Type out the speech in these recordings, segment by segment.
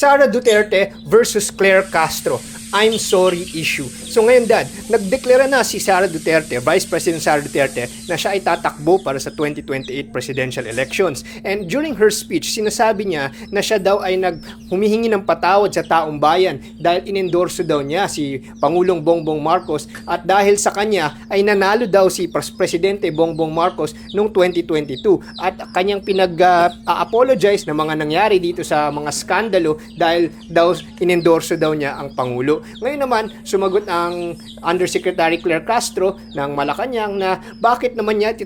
Sara Duterte versus Claire Castro. I'm sorry issue. So ngayon Dad, nagdeklara na si Sara Duterte, Vice President Sara Duterte, na siya ay tatakbo para sa 2028 presidential elections. And during her speech, sinasabi niya na siya daw ay humihingi ng patawad sa taong bayan dahil inendorso daw niya si Pangulong Bongbong Marcos at dahil sa kanya ay nanalo daw si Presidente Bongbong Marcos noong 2022 at kanyang pinag-apologize na mga nangyari dito sa mga skandalo dahil daw inendorso daw niya ang Pangulo. Ngayon naman, sumagot ang Undersecretary Claire Castro ng Malacanang na bakit naman niya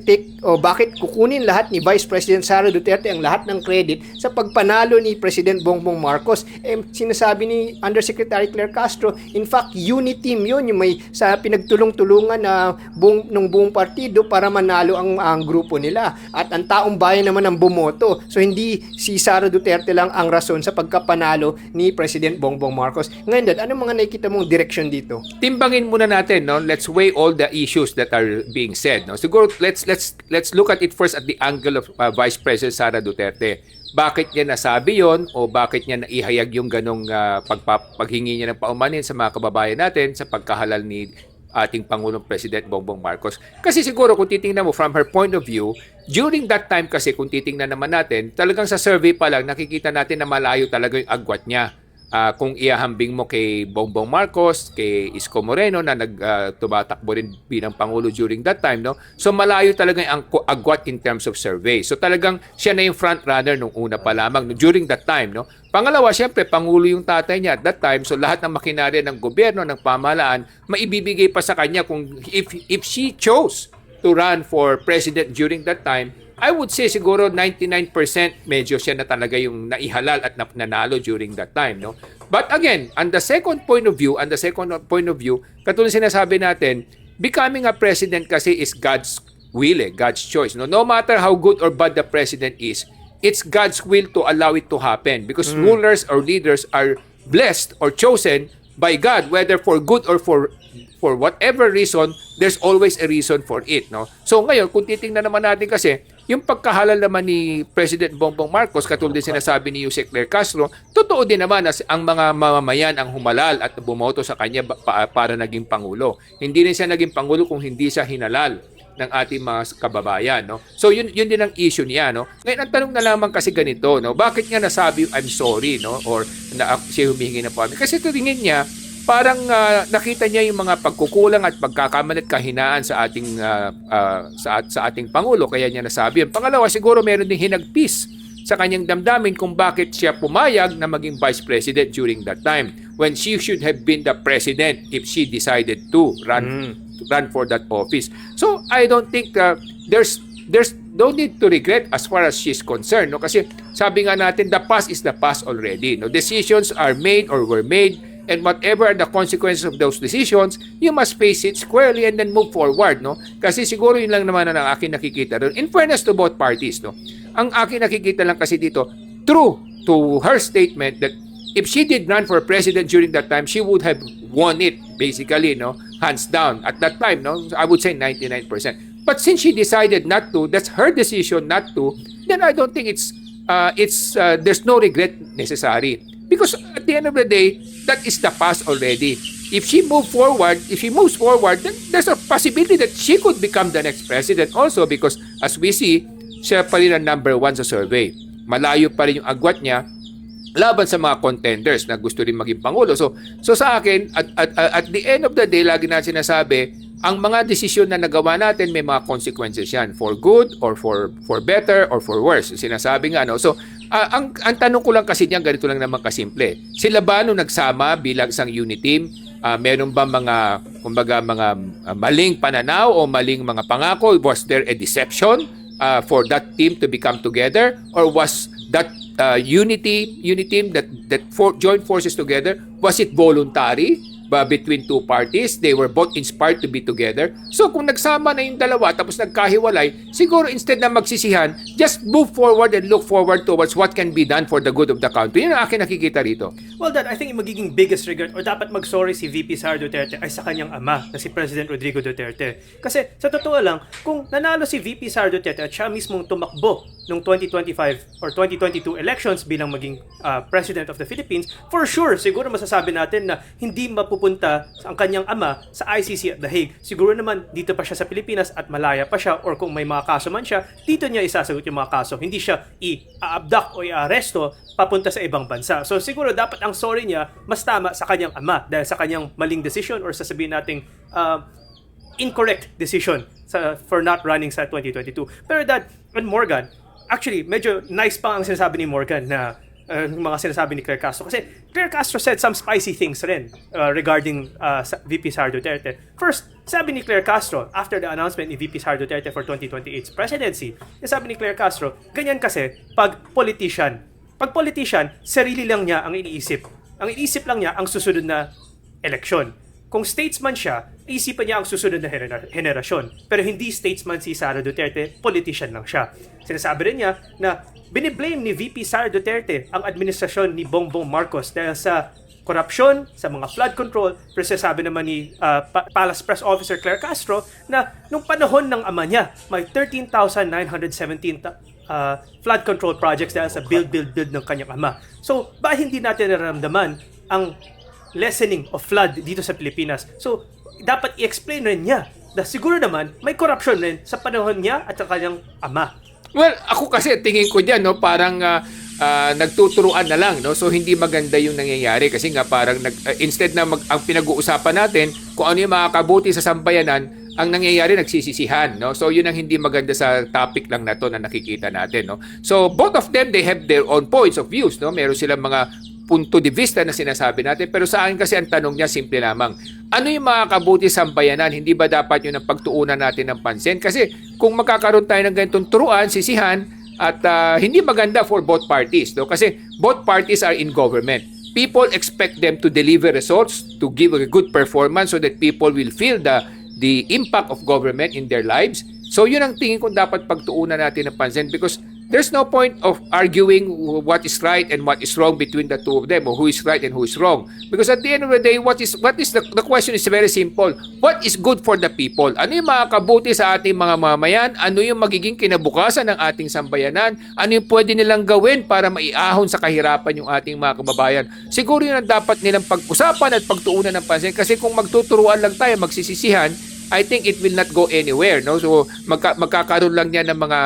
bakit kukunin lahat ni Vice President Sara Duterte ang lahat ng credit sa pagpanalo ni President Bongbong Marcos. Sinasabi ni Undersecretary Claire Castro, in fact, unity team yun, yung may sa pinagtulong-tulungan na ng buong partido para manalo ang grupo nila. At ang taong bayan naman ang bumoto. So hindi si Sara Duterte lang ang rason sa pagkapanalo ni President Bongbong Marcos. Ngayon, Dad, anong mga nakikita mong direction dito? Timbangin muna natin, no? Let's weigh all the issues that are being said, no? Siguro let's look at it first at the angle of Vice President Sara Duterte. Bakit niya nasabi yon o bakit niya naihayag yung ganong paghingi niya ng paumanin sa mga kababayan natin sa pagkahalal ni ating Pangulong President Bongbong Marcos? Kasi siguro kung titingnan mo from her point of view, during that time kasi kung titingnan naman natin, talagang sa survey pa lang nakikita natin na malayo talaga yung agwat niya. Kung iahambing mo kay Bongbong Marcos, kay Isko Moreno na tumatakbo rin bilang Pangulo during that time, no? So malayo talaga ang agwat in terms of survey. So talagang siya na yung front runner nung una pa lamang during that time, no? Pangalawa, siyempre, Pangulo yung tatay niya at that time. So lahat ng makinarya ng gobyerno, ng pamahalaan, maibibigay pa sa kanya kung if she chose to run for president during that time, I would say siguro 99% medyo siya na talaga yung naihalal at nanalo during that time, no? But again, on the second point of view, katulad sinasabi natin, becoming a president kasi is God's will, God's choice, no? No matter how good or bad the president is, it's God's will to allow it to happen because rulers or leaders are blessed or chosen by God, whether for good or for whatever reason, there's always a reason for it, no? So ngayon, kung titingnan naman natin kasi, yung pagkahalal naman ni President Bongbong Marcos, katulad din sinasabi ni Jose Claire Castro, totoo din naman na ang mga mamamayan ang humalal at bumoto sa kanya para naging Pangulo. Hindi rin siya naging Pangulo kung hindi siya hinalal ng ating mga kababayan, no? So yun din ang issue niya, no? Ngayon ang tanong na lamang kasi ganito, no? Bakit niya nasabi I'm sorry, no? Or siya humingi ng paumanin? Kasi tingin niya parang nakita niya yung mga pagkukulang at pagkakamali at kahinaan sa ating sa ating Pangulo, kaya niya nasabi yun. Pangalawa, siguro meron ding hinagpis sa kanyang damdamin kung bakit siya pumayag na maging Vice President during that time when she should have been the President if she decided to run for that office. So I don't think there's no need to regret as far as she's concerned, no? Kasi sabi nga natin, the past is the past already, no? Decisions are made or were made, and whatever are the consequences of those decisions, you must face it squarely and then move forward, no? Kasi siguro yun lang naman ang akin nakikita doon. In fairness to both parties, no? Ang akin nakikita lang kasi dito, true to her statement that if she did run for president during that time, she would have won it, basically, no? Hands down. At that time, no? I would say 99%. But since she decided not to, that's her decision not to, then I don't think there's no regret necessary. Because at the end of the day, that is the past already. If she moves forward, then there's a possibility that she could become the next president also because as we see, siya pa rin ang number 1 sa survey. Malayo pa rin yung agwat niya laban sa mga contenders na gusto rin maging Pangulo. So sa akin, at the end of the day, lagi natin sinasabi, ang mga desisyon na nagawa natin may mga consequences yan for good or for better or for worse. Sinasabi nga, no? So ang tanong ko lang kasi diyan, ganito lang naman kasimple. Sila ba nung nagsama bilang isang unit team, meron ba mga maling pananaw o maling mga pangako? Was there a deception for that team to become together, or was that unit team that joined forces together, was it voluntary between two parties. They were both inspired to be together. So kung nagsama na yung dalawa tapos nagkahiwalay, siguro instead na magsisihan, just move forward and look forward towards what can be done for the good of the country. Yun ang akin nakikita rito. Well, Dad, I think yung magiging biggest regret or dapat mag-sorry si VP Sara Duterte ay sa kanyang ama na si President Rodrigo Duterte. Kasi sa totoo lang, kung nanalo si VP Sara Duterte at siya mismong tumakbo noong 2025 or 2022 elections bilang maging President of the Philippines, for sure, siguro masasabi natin na hindi mapupunta ang kanyang ama sa ICC at The Hague. Siguro naman dito pa siya sa Pilipinas at malaya pa siya, or kung may mga kaso man siya, dito niya isasagot yung mga kaso. Hindi siya i-abduct o i-aresto papunta sa ibang bansa. So siguro dapat ang sorry niya mas tama sa kanyang ama dahil sa kanyang maling decision or sasabihin nating incorrect decision for not running sa 2022. Pero Dad, and Morgan, actually, medyo nice pa ang sinasabi ni Morgan na mga sinasabi ni Claire Castro. Kasi Claire Castro said some spicy things rin regarding VP Sara Duterte. First, sabi ni Claire Castro, after the announcement ni VP Sara Duterte for 2028's presidency, sabi ni Claire Castro, ganyan kasi pag politician. Pag politician, sarili lang niya ang iniisip. Ang iniisip lang niya ang susunod na eleksyon. Kung statesman siya, isipan niya ang susunod na henerasyon. Pero hindi statesman si Sara Duterte, politician lang siya. Sinasabi rin niya na biniblame ni VP Sara Duterte ang administrasyon ni Bongbong Marcos dahil sa korupsyon, sa mga flood control. Pero sinasabi naman ni Palace Press Officer Claire Castro na nung panahon ng ama niya, may 13,917 flood control projects dahil sa build ng kanyang ama. So, ba hindi natin nararamdaman ang lessening of flood dito sa Pilipinas? So, dapat i-explain rin niya na siguro naman may corruption rin sa panahon niya at sa kanyang ama. Well, ako kasi tingin ko diyan, no, parang nagtuturuan na lang, no. So hindi maganda yung nangyayari kasi nga parang instead na ang pinag-uusapan natin kung ano yung makakabuti sa sambayanan, ang nangyayari nagsisisihan, no. So yun ang hindi maganda sa topic lang na to na nakikita natin, no. So both of them, they have their own points of views, no. Meron silang mga punto de vista na sinasabi natin, pero sa akin kasi ang tanong niya simple lamang, ano yung makakabuti sa sambayanan? Hindi ba dapat yun ang pagtuunan natin ng pansin? Kasi kung magkakaroon tayo ng ganitong turuan, sisihan, at hindi maganda for both parties, no? Kasi both parties are in government. People expect them to deliver results, to give a good performance so that people will feel the impact of government in their lives. So yun ang tingin ko dapat pagtuunan natin ng pansin, because there's no point of arguing what is right and what is wrong between the two of them, or who is right and who is wrong. Because at the end of the day, the question is very simple. What is good for the people? Ano yung makakabuti sa ating mga mamayan? Ano yung magiging kinabukasan ng ating sambayanan? Ano yung pwede nilang gawin para maiahon sa kahirapan yung ating mga kababayan? Siguro yun ang dapat nilang pag-usapan at pagtuunan ng pansin. Kasi kung magtuturuan lang tayo, magsisisihan, I think it will not go anywhere, no? So magkakaroon lang niya ng mga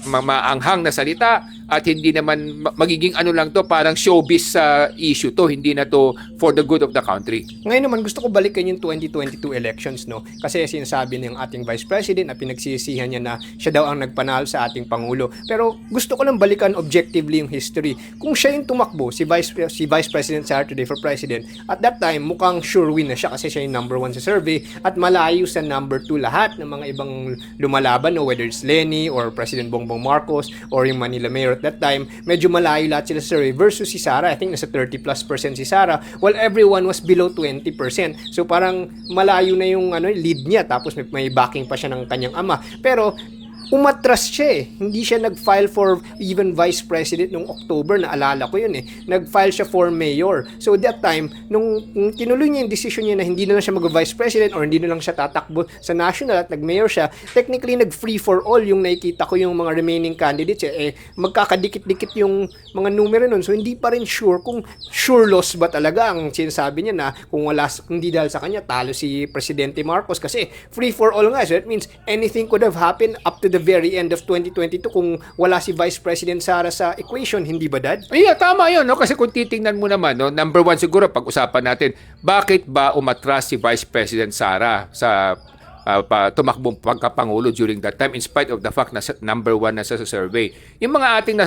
maanghang na salita at hindi naman magiging ano lang to, parang showbiz issue to, hindi na to for the good of the country. Ngayon naman gusto ko balikan yung 2022 elections, no? Kasi sinasabi ng ating Vice President na pinagsisihan niya na siya daw ang nagpanalo sa ating Pangulo. Pero gusto ko lang balikan objectively yung history. Kung siya yung tumakbo, si Vice President Sara today for President, at that time mukhang sure win na siya kasi siya yung number 1 sa survey at malayo sa number 2 lahat ng mga ibang lumalaban, no? Whether it's Lenny or President Bongbong Marcos or yung Manila Mayor at that time, medyo malayo lahat sila sa survey versus si Sara. I think nasa 30+% si Sara while everyone was below 20%. So parang malayo na yung lead niya, tapos may backing pa siya ng kanyang ama. Pero umatras siya eh. Hindi siya nag-file for even Vice President nung October, naalala ko yun eh. Nag-file siya for Mayor. So that time, nung tinuloy niya yung decision niya na hindi na lang siya mag-Vice President or hindi na lang siya tatakbo sa national at nag-Mayor siya, technically nag-free for all yung nakikita ko yung mga remaining candidates eh. Magkakadikit-dikit yung mga numero nun. So hindi pa rin sure kung sure loss ba talaga ang sinasabi niya na kung hindi dahil sa kanya, talo si Presidente Marcos kasi free for all nga. So that means anything could have happened up to the very end of 2022 kung wala si Vice President Sara sa equation, hindi ba, Dad? Yeah, tama yun, no? Kasi kung titingnan mo naman, no, number 1 siguro pag-usapan natin, bakit ba umatras si Vice President Sara sa tumakbong pagkapangulo during that time in spite of the fact na number 1 na sa survey. Yung mga ating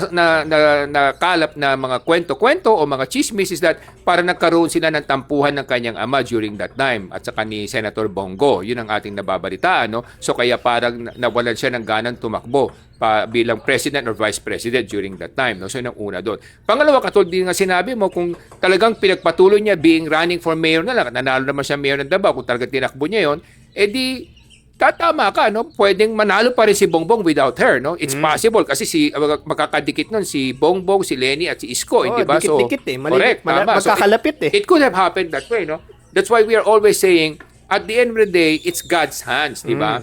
nakalap na mga kwento-kwento o mga chismis is that para nagkaroon sila ng tampuhan ng kanyang ama during that time at saka ni Senator Bongo. Yun ang ating nababalitaan, no? So kaya parang nawalan siya ng ganang tumakbo bilang president or vice president during that time, no? So yun ang una doon. Pangalawa, katulad din nga sinabi mo, kung talagang pinagpatuloy niya running for mayor na lang, nanalo naman siya mayor ng Davao, kung talagang tinakbo niya yon, edi tatama ka, no? Pwedeng manalo pa rin si Bongbong without her, no? It's possible kasi magkakadikit nun si Bongbong, si Lenny at si Isko, di ba? So dikit-dikit eh. correct, tama. So magkakalapit eh. it could have happened that way, no? That's why we are always saying at the end of the day, it's God's hands, di ba?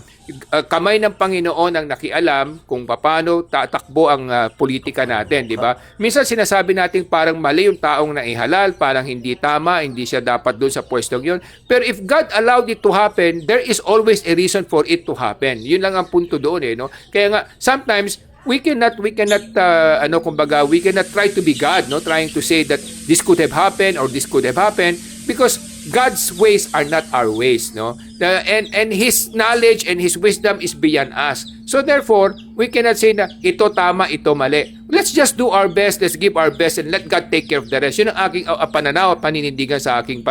Kamay ng Panginoon ang nakialam kung paano tatakbo ang politika natin, di ba? Minsan sinasabi natin parang mali yung taong naihalal, parang hindi tama, hindi siya dapat doon sa pwestong yun. Pero if God allowed it to happen, there is always a reason for it to happen. Yun lang ang punto doon, eh, no? Kaya nga, sometimes, we cannot we cannot try to be God, no, trying to say that this could have happened or this could have happened, because God's ways are not our ways, no? And his knowledge and his wisdom is beyond us. So therefore, we cannot say na ito tama, ito mali. Let's just do our best, let's give our best, and let God take care of the rest. Yun ang aking pananaw at paninindigan sa aking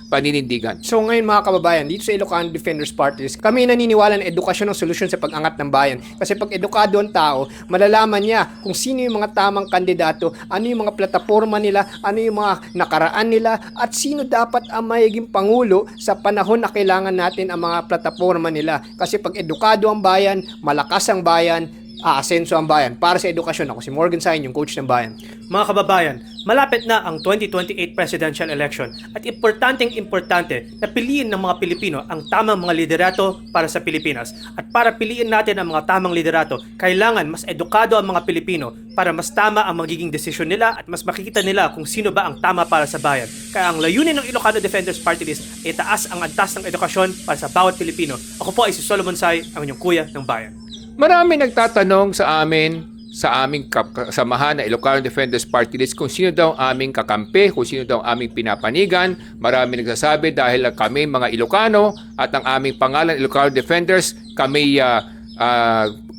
paninindigan. So ngayon mga kababayan, dito sa Ilocano Defenders Party List, kami naniniwala na edukasyon ang solusyon sa pag-angat ng bayan. Kasi pag edukado ang tao, malalaman niya kung sino yung mga tamang kandidato, ano yung mga plataforma nila, ano yung mga nakaraan nila, at sino dapat ang magiging pangulo sa panahon na kailangan natin ang mga plataforma nila. Kasi pag edukado ang bayan, malakas ang bayan, aasenso ang bayan. Para sa edukasyon, ako si Morgan Sain, yung coach ng bayan. Mga kababayan, malapit na ang 2028 presidential election at importante na piliin ng mga Pilipino ang tamang mga liderato para sa Pilipinas. At para piliin natin ang mga tamang liderato, kailangan mas edukado ang mga Pilipino para mas tama ang magiging desisyon nila at mas makikita nila kung sino ba ang tama para sa bayan. Kaya ang layunin ng Ilocano Defenders Party List ay taas ang antas ng edukasyon para sa bawat Pilipino. Ako po ay si Solomon Sai, ang inyong kuya ng bayan. Marami nagtatanong sa aming kasamahan na Ilocano Defenders Party List kung sino daw ang aming kakampi, kung sino daw ang aming pinapanigan. Marami nagsasabi dahil kami mga Ilocano at ang aming pangalan Ilocano Defenders, kami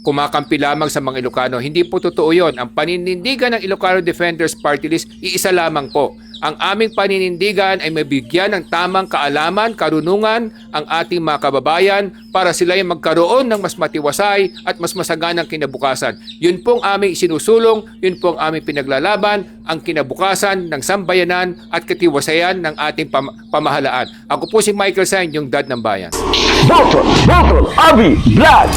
kumakampi lamang sa mga Ilocano. Hindi po totoo yun. Ang paninindigan ng Ilocano Defenders Party List, iisa lamang po. Ang aming paninindigan ay mabigyan ng tamang kaalaman, karunungan ang ating mga kababayan para sila ay magkaroon ng mas matiwasay at mas masaganang kinabukasan. Yun pong aming sinusulong, yun pong aming pinaglalaban, ang kinabukasan ng sambayanan at katiwasayan ng ating pamahalaan. Ako po si Michael Sain, yung dad ng bayan. Botol, Abi, Blood!